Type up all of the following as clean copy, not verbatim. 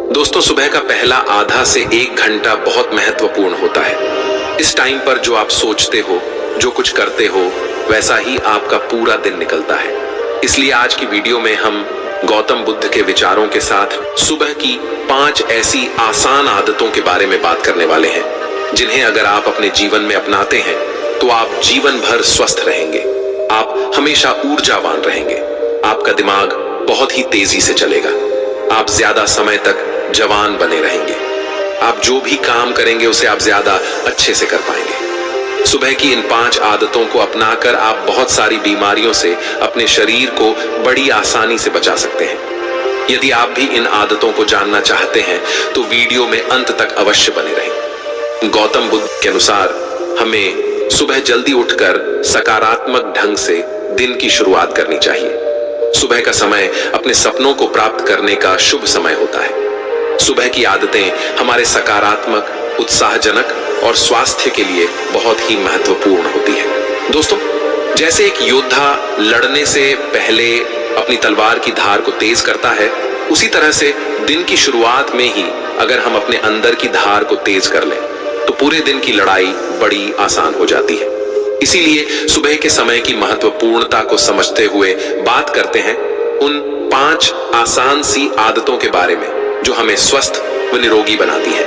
दोस्तों, सुबह का पहला आधा से 1 घंटा बहुत महत्वपूर्ण होता है। इस टाइम पर जो आप सोचते हो, जो कुछ करते हो, वैसा ही आपका पूरा दिन निकलता है। इसलिए आज की वीडियो में हम गौतम बुद्ध के विचारों के साथ सुबह की 5 ऐसी आसान आदतों के बारे में बात करने वाले हैं, जिन्हें अगर आप अपने जीवन में अपनाते हैं तो आप जीवन भर स्वस्थ रहेंगे, आप हमेशा ऊर्जावान रहेंगे, आपका दिमाग बहुत ही तेजी से चलेगा, आप ज्यादा समय तक जवान बने रहेंगे, आप जो भी काम करेंगे उसे आप ज्यादा अच्छे से कर पाएंगे। सुबह की इन 5 आदतों को अपनाकर आप बहुत सारी बीमारियों से अपने शरीर को बड़ी आसानी से बचा सकते हैं। यदि आप भी इन आदतों को जानना चाहते हैं तो वीडियो में अंत तक अवश्य बने रहें। गौतम बुद्ध के अनुसार हमें सुबह जल्दी उठकर सकारात्मक ढंग से दिन की शुरुआत करनी चाहिए। सुबह का समय अपने सपनों को प्राप्त करने का शुभ समय होता है। सुबह की आदतें हमारे सकारात्मक, उत्साहजनक और स्वास्थ्य के लिए बहुत ही महत्वपूर्ण होती है। दोस्तों, जैसे एक योद्धा लड़ने से पहले अपनी तलवार की धार को तेज करता है, उसी तरह से दिन की शुरुआत में ही अगर हम अपने अंदर की धार को तेज कर लें तो पूरे दिन की लड़ाई बड़ी आसान हो जाती है। इसीलिए सुबह के समय की महत्वपूर्णता को समझते हुए बात करते हैं उन 5 आसान सी आदतों के बारे में जो हमें स्वस्थ व निरोगी बनाती है,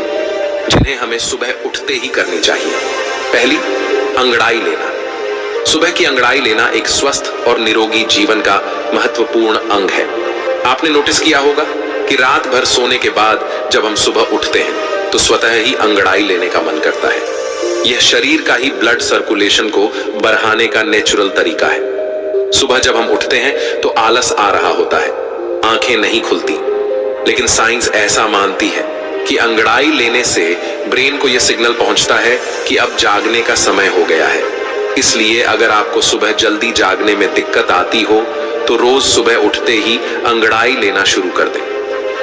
जिन्हें हमें सुबह उठते ही करनी चाहिए। पहली, अंगड़ाई लेना। सुबह की अंगड़ाई लेना एक स्वस्थ और निरोगी जीवन का महत्वपूर्ण अंग है। आपने नोटिस किया होगा कि रात भर सोने के बाद जब हम सुबह उठते हैं तो स्वतः ही अंगड़ाई लेने का मन करता है। यह शरीर का ही ब्लड सर्कुलेशन को बढ़ाने का नेचुरल तरीका है। सुबह जब हम उठते हैं तो आलस आ रहा होता है, आंखें नहीं खुलती, लेकिन साइंस ऐसा मानती है कि अंगड़ाई लेने से ब्रेन को यह सिग्नल पहुंचता है कि अब जागने का समय हो गया है। इसलिए अगर आपको सुबह जल्दी जागने में दिक्कत आती हो तो रोज सुबह उठते ही अंगड़ाई लेना शुरू कर दें।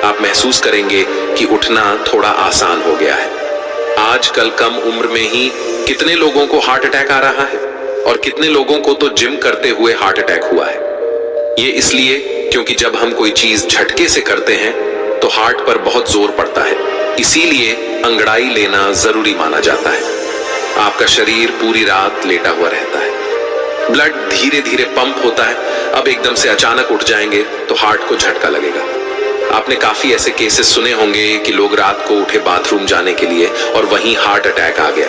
आप महसूस करेंगे कि उठना थोड़ा आसान हो गया है। आजकल कम उम्र में ही कितने लोगों को हार्ट अटैक आ रहा है और कितने लोगों को तो जिम करते हुए हार्ट अटैक हुआ है। ये इसलिए क्योंकि जब हम कोई चीज झटके से करते हैं तो हार्ट पर बहुत जोर पड़ता है। इसीलिए अंगड़ाई लेना जरूरी माना जाता है। आपका शरीर पूरी रात लेटा हुआ रहता है, ब्लड धीरे धीरे पंप होता है। अब एकदम से अचानक उठ जाएंगे तो हार्ट को झटका लगेगा। आपने काफी ऐसे केसेस सुने होंगे कि लोग रात को उठे बाथरूम जाने के लिए और वहीं हार्ट अटैक आ गया।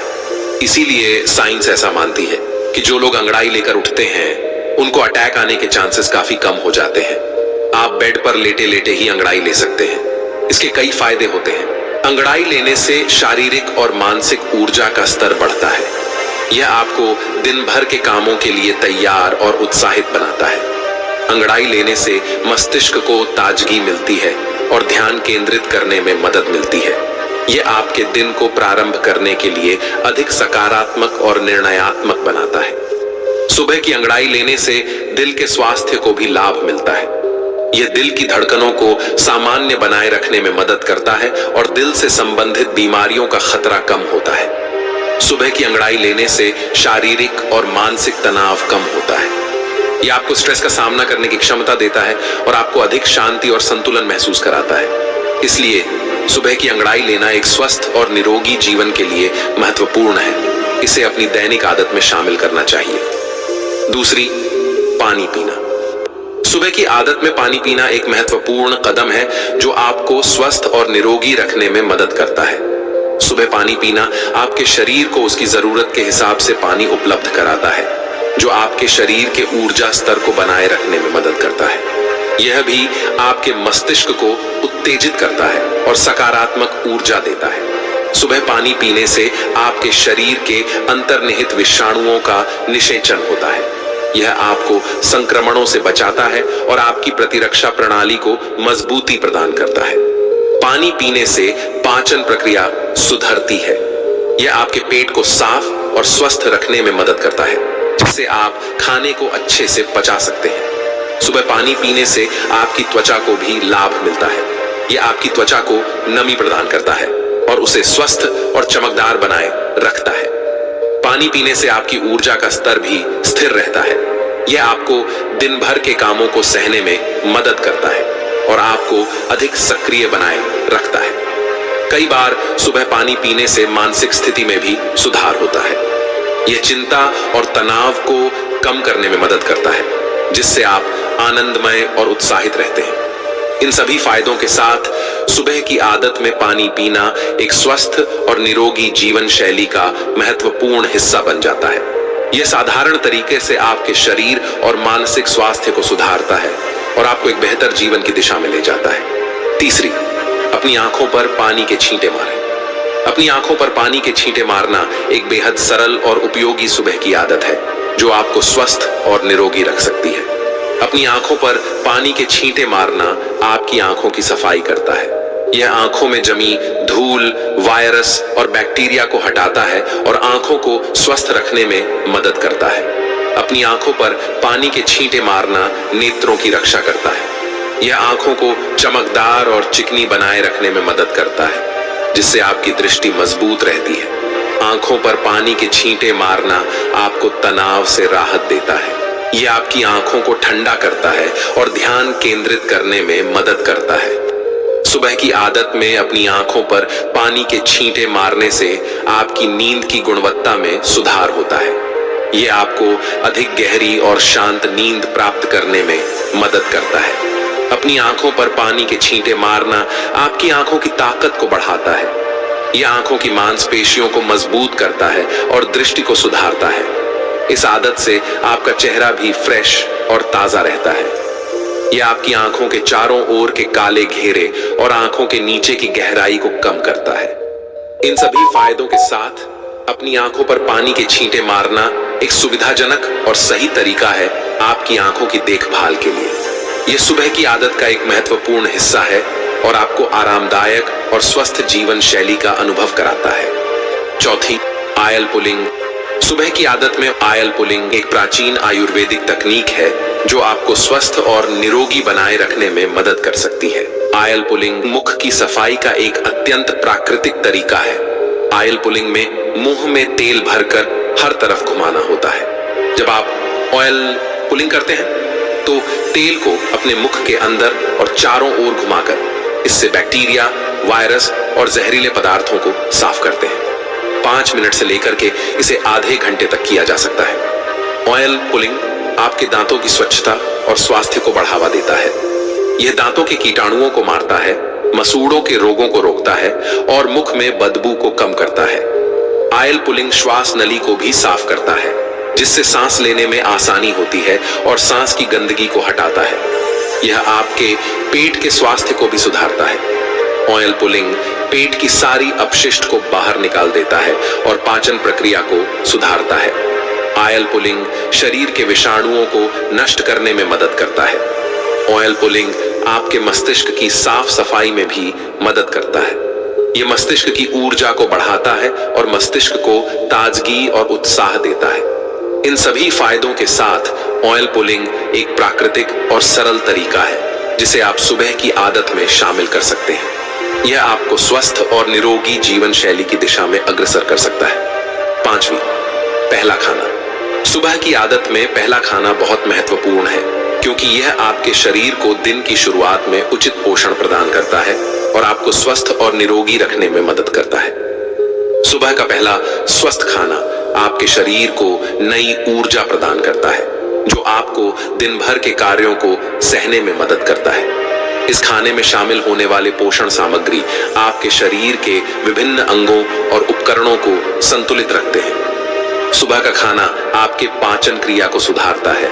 इसीलिए साइंस ऐसा मानती है कि जो लोग अंगड़ाई लेकर उठते हैं उनको अटैक आने के चांसेस काफी कम हो जाते हैं। आप बेड पर लेटे लेटे ही अंगड़ाई ले सकते हैं। इसके कई फायदे होते हैं। अंगड़ाई लेने से शारीरिक और मानसिक ऊर्जा का स्तर बढ़ता है। यह आपको दिन भर के कामों के लिए तैयार और उत्साहित बनाता है। अंगड़ाई लेने से मस्तिष्क को ताजगी मिलती है और ध्यान केंद्रित करने में मदद मिलती है। यह आपके दिन को प्रारंभ करने के लिए अधिक सकारात्मक और निर्णयात्मक बनाता है। सुबह की अंगड़ाई लेने से दिल के स्वास्थ्य को भी लाभ मिलता है। यह दिल की धड़कनों को सामान्य बनाए रखने में मदद करता है और दिल से संबंधित बीमारियों का खतरा कम होता है। सुबह की अंगड़ाई लेने से शारीरिक और मानसिक तनाव कम होता है। यह आपको स्ट्रेस का सामना करने की क्षमता देता है और आपको अधिक शांति और संतुलन महसूस कराता है। इसलिए सुबह की अंगड़ाई लेना एक स्वस्थ और निरोगी जीवन के लिए महत्वपूर्ण है। इसे अपनी दैनिक आदत में शामिल करना चाहिए। दूसरी, पानी पीना। सुबह की आदत में पानी पीना एक महत्वपूर्ण कदम है जो आपको स्वस्थ और निरोगी रखने में मदद करता है। सुबह पानी पीना आपके शरीर को उसकी जरूरत के हिसाब से पानी उपलब्ध कराता है, जो आपके शरीर के ऊर्जा स्तर को बनाए रखने में मदद करता है। यह भी आपके मस्तिष्क को उत्तेजित करता है और सकारात्मक ऊर्जा देता है। सुबह पानी पीने से आपके शरीर के अंतर्निहित विषाणुओं का निषेचन होता है। यह आपको संक्रमणों से बचाता है और आपकी प्रतिरक्षा प्रणाली को मजबूती प्रदान करता है। पानी पीने से पाचन प्रक्रिया सुधरती है। यह आपके पेट को साफ और स्वस्थ रखने में मदद करता है, जिससे आप खाने को अच्छे से पचा सकते हैं। सुबह पानी पीने से आपकी त्वचा को भी लाभ मिलता है। यह आपकी त्वचा को नमी प्रदान करता है और उसे स्वस्थ और चमकदार बनाए रखता है। पानी पीने से आपकी ऊर्जा का स्तर भी स्थिर रहता है। यह आपको दिन भर के कामों को सहने में मदद करता है। और आपको अधिक सक्रिय बनाए रखता है। कई बार सुबह पानी पीने से मानसिक स्थिति में भी सुधार होता है। यह चिंता और तनाव को कम करने में मदद करता है, जिससे आप आनंदमय और उत्साहित रहते हैं। इन सभी फायदों के साथ सुबह की आदत में पानी पीना एक स्वस्थ और निरोगी जीवन शैली का महत्वपूर्ण हिस्सा बन जाता है। यह साधारण तरीके से आपके शरीर और मानसिक स्वास्थ्य को सुधारता है और आपको एक बेहतर जीवन की दिशा में ले जाता है। तीसरी, अपनी आंखों पर पानी के छींटे मारें। अपनी आंखों पर पानी के छींटे मारना एक बेहद सरल और उपयोगी सुबह की आदत है, जो आपको स्वस्थ और निरोगी रख सकती है। अपनी आंखों पर पानी के छींटे मारना आपकी आंखों की सफाई करता है। यह आंखों में जमी धूल, वायरस और बैक्टीरिया को हटाता है और आंखों को स्वस्थ रखने में मदद करता है। अपनी आंखों पर पानी के छींटे मारना नेत्रों की रक्षा करता है। यह आंखों को चमकदार और चिकनी बनाए रखने में मदद करता है, जिससे आपकी दृष्टि मजबूत रहती है। आंखों पर पानी के छींटे मारना आपको तनाव से राहत देता है। यह आपकी आंखों को ठंडा करता है और ध्यान केंद्रित करने में मदद करता है। सुबह की आदत में अपनी आंखों पर पानी के छींटे मारने से आपकी नींद की गुणवत्ता में सुधार होता है। यह आपको अधिक गहरी और शांत नींद प्राप्त करने में मदद करता है। अपनी आंखों पर पानी के छींटे मारना आपकी आंखों की ताकत को बढ़ाता है। यह आंखों की मांसपेशियों को मजबूत करता है और दृष्टि को सुधारता है। इस आदत से आपका चेहरा भी फ्रेश और ताजा रहता है। यह आपकी आंखों के चारों ओर के काले घेरे और आंखों के नीचे की गहराई को कम करता है। इन सभी फायदों के साथ अपनी आंखों पर पानी के छींटे मारना एक सुविधाजनक और सही तरीका है आपकी आंखों की देखभाल के लिए। यह सुबह की आदत का एक महत्वपूर्ण हिस्सा है और आपको आरामदायक और स्वस्थ जीवन शैली का अनुभव कराता है। चौथी, आयल पुलिंग। सुबह की आदत में आयल पुलिंग एक प्राचीन आयुर्वेदिक तकनीक है, जो आपको स्वस्थ और निरोगी बनाए रखने में मदद कर सकती है। आयल पुलिंग मुख की सफाई का एक अत्यंत प्राकृतिक तरीका है। आयल पुलिंग में मुंह में तेल भरकर हर तरफ घुमाना होता है। जब आप ऑयल पुलिंग करते हैं तो तेल को अपने मुख के अंदर और चारों ओर घुमाकर इससे बैक्टीरिया, वायरस और जहरीले पदार्थों को साफ करते हैं। 5 मिनट से लेकर के इसे आधे घंटे तक किया जा सकता है। ऑयल पुलिंग आपके दांतों की स्वच्छता और स्वास्थ्य को बढ़ावा देता है। यह दांतों के कीटाणुओं को मारता है, मसूड़ों के रोगों को रोकता है और मुख में बदबू को कम करता है। आयल पुलिंग श्वास नली को भी साफ करता है, जिससे सांस लेने में आसानी होती है और सांस की गंदगी को हटाता है। यह आपके पेट के स्वास्थ्य को भी सुधारता है। ऑयल पुलिंग पेट की सारी अपशिष्ट को बाहर निकाल देता है और पाचन प्रक्रिया को सुधारता है। आयल पुलिंग शरीर के विषाणुओं को नष्ट करने में मदद करता है। ऑयल पुलिंग आपके मस्तिष्क की साफ सफाई में भी मदद करता है। यह मस्तिष्क की ऊर्जा को बढ़ाता है और मस्तिष्क को ताजगी और उत्साह देता है। इन सभी फायदों के साथ ऑयल पुलिंग एक प्राकृतिक और सरल तरीका है, जिसे आप सुबह की आदत में शामिल कर सकते हैं। यह आपको स्वस्थ और निरोगी जीवन शैली की दिशा में अग्रसर कर सकता है। पांचवी, पहला खाना। सुबह की आदत में पहला खाना बहुत महत्वपूर्ण है, क्योंकि यह आपके शरीर को दिन की शुरुआत में उचित पोषण प्रदान करता है और आपको स्वस्थ और निरोगी रखने में मदद करता है। सुबह का पहला स्वस्थ खाना आपके शरीर को नई ऊर्जा प्रदान करता है, जो आपको दिन भर के कार्यों को सहने में मदद करता है। इस खाने में शामिल होने वाले पोषण सामग्री आपके शरीर के विभिन्न अंगों और उपकरणों को संतुलित रखते हैं। सुबह का खाना आपके पाचन क्रिया को सुधारता है।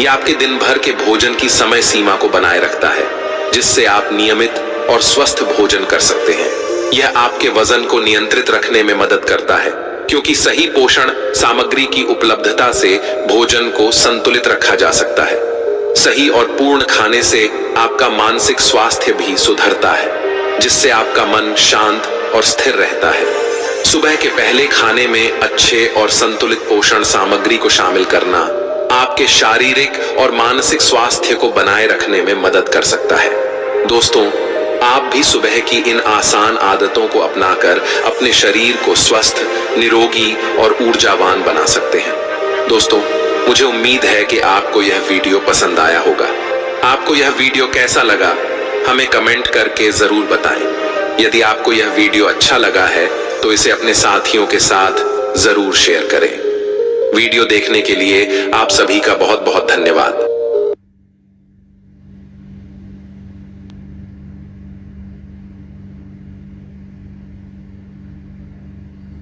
यह आपके दिन भर के भोजन की समय सीमा को बनाए रखता है, जिससे आप नियमित और स्वस्थ भोजन कर सकते हैं। यह आपके वजन को नियंत्रित रखने में मदद करता है, क्योंकि सही पोषण सामग्री की उपलब्धता से भोजन को संतुलित रखा जा सकता है। सही और पूर्ण खाने से आपका मानसिक स्वास्थ्य भी सुधरता है, जिससे आपका मन शांत और स्थिर रहता है। सुबह के पहले खाने में अच्छे और संतुलित पोषण सामग्री को शामिल करना आपके शारीरिक और मानसिक स्वास्थ्य को बनाए रखने में मदद कर सकता है। दोस्तों, आप भी सुबह की इन आसान आदतों को अपनाकर अपने शरीर को स्वस्थ, निरोगी और ऊर्जावान बना सकते हैं। दोस्तों, मुझे उम्मीद है कि आपको यह वीडियो पसंद आया होगा। आपको यह वीडियो कैसा लगा, हमें कमेंट करके जरूर बताएं। यदि आपको यह वीडियो अच्छा लगा है तो इसे अपने साथियों के साथ जरूर शेयर करें। वीडियो देखने के लिए आप सभी का बहुत बहुत धन्यवाद।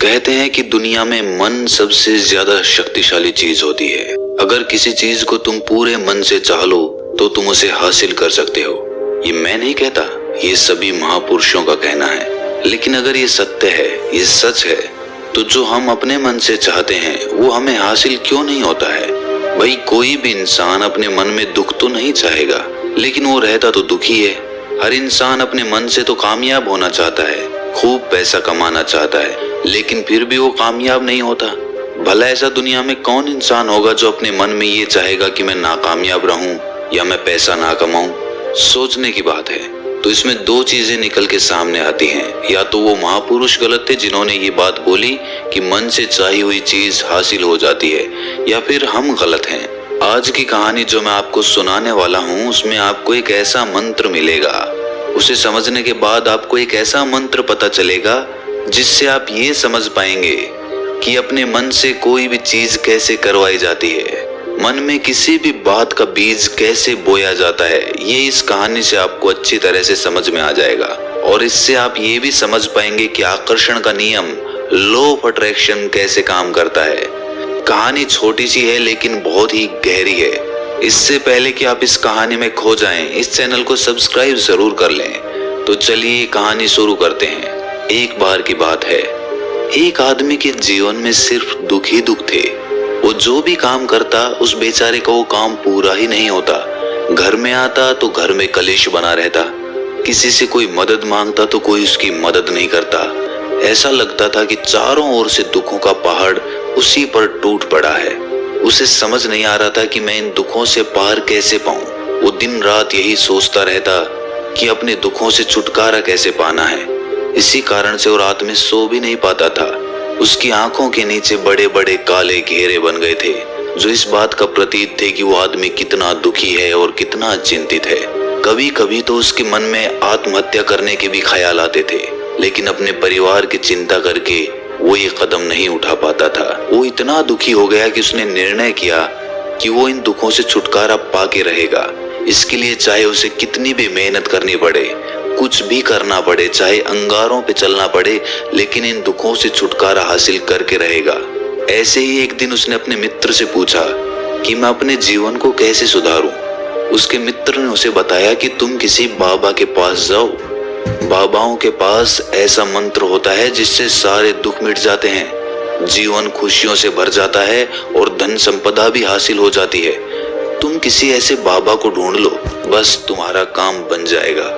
कहते हैं कि दुनिया में मन सबसे ज्यादा शक्तिशाली चीज होती है। अगर किसी चीज को तुम पूरे मन से चाह लो तो तुम उसे हासिल कर सकते हो। ये मैं नहीं कहता, ये सभी महापुरुषों का कहना है। लेकिन अगर ये सत्य है, ये सच है, तो जो हम अपने मन से चाहते हैं वो हमें हासिल क्यों नहीं होता है? भाई कोई भी इंसान अपने मन में दुख तो नहीं चाहेगा, लेकिन वो रहता तो दुखी है। हर इंसान अपने मन से तो कामयाब होना चाहता है, खूब पैसा कमाना चाहता है, लेकिन फिर भी वो कामयाब नहीं होता। भला ऐसा दुनिया में कौन इंसान होगा जो अपने मन में ये चाहेगा कि मैं नाकामयाब रहूं या मैं पैसा ना कमाऊं? सोचने की बात है। तो इसमें दो चीजें निकल के सामने आती हैं। या तो वो महापुरुष गलत थे जिन्होंने ये बात बोली कि मन से चाही हुई चीज हासिल हो जाती है, या फिर हम गलत हैं। आज की कहानी जो मैं आपको सुनाने वाला हूँ उसमें आपको एक ऐसा मंत्र मिलेगा। उसे समझने के बाद आपको एक ऐसा मंत्र पता चलेगा जिससे आप ये समझ पाएंगे कि अपने मन से कोई भी चीज कैसे करवाई जाती है, मन में किसी भी बात का बीज कैसे बोया जाता है। ये इस कहानी से आपको अच्छी तरह से समझ में आ जाएगा। और इससे आप ये भी समझ पाएंगे कि आकर्षण का नियम, लॉ ऑफ अट्रैक्शन कैसे काम करता है। कहानी छोटी सी है लेकिन बहुत ही गहरी है। इससे पहले कि आप इस कहानी में खो जाएं, इस चैनल को सब्सक्राइब जरूर कर लें। तो चलिए कहानी शुरू करते हैं। एक बार की बात है, एक आदमी के जीवन में सिर्फ दुख ही दुख थे। वो जो भी काम करता उस बेचारे का वो काम पूरा ही नहीं होता। घर में आता तो घर में कलेश बना रहता, किसी से कोई मदद मांगता तो कोई उसकी मदद नहीं करता। ऐसा लगता था कि चारों ओर से दुखों का पहाड़ उसी पर टूट पड़ा है। उसे समझ नहीं आ रहा था कि मैं इन दुखों से पार कैसे पाऊं। वो दिन रात यही सोचता रहता कि अपने दुखों से छुटकारा कैसे पाना है। इसी कारण से वो रात में सो भी नहीं पाता था। उसकी आंखों के नीचे बड़े बड़े काले घेरे बन गए थे, जो इस बात का प्रतीक थे कि वो आदमी कितना दुखी है और कितना चिंतित है। कभी कभी तो उसके मन में आत्महत्या करने के भी ख्याल आते थे, लेकिन अपने परिवार की चिंता करके वो ये कदम नहीं उठा पाता था। वो इतना दुखी हो गया कि उसने निर्णय किया कि वो इन दुखों से छुटकारा पाके रहेगा। इसके लिए चाहे उसे कितनी भी मेहनत करनी पड़े, कुछ भी करना पड़े, चाहे अंगारों पे चलना पड़े, लेकिन इन दुखों से छुटकारा हासिल करके रहेगा। ऐसे ही एक दिन उसने अपने मित्र से पूछा कि मैं अपने जीवन को कैसे सुधारूं। उसके मित्र ने उसे बताया कि तुम किसी बाबा के पास जाओ। बाबाओं के पास ऐसा मंत्र होता है जिससे सारे दुख मिट जाते हैं, जीवन खुशियों से भर जाता है और धन संपदा भी हासिल हो जाती है। तुम किसी ऐसे बाबा को ढूंढ लो, बस तुम्हारा काम बन जाएगा।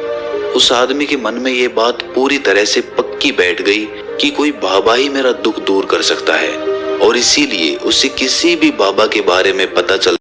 उस आदमी के मन में ये बात पूरी तरह से पक्की बैठ गई कि कोई बाबा ही मेरा दुख दूर कर सकता है, और इसीलिए उसे किसी भी बाबा के बारे में पता चल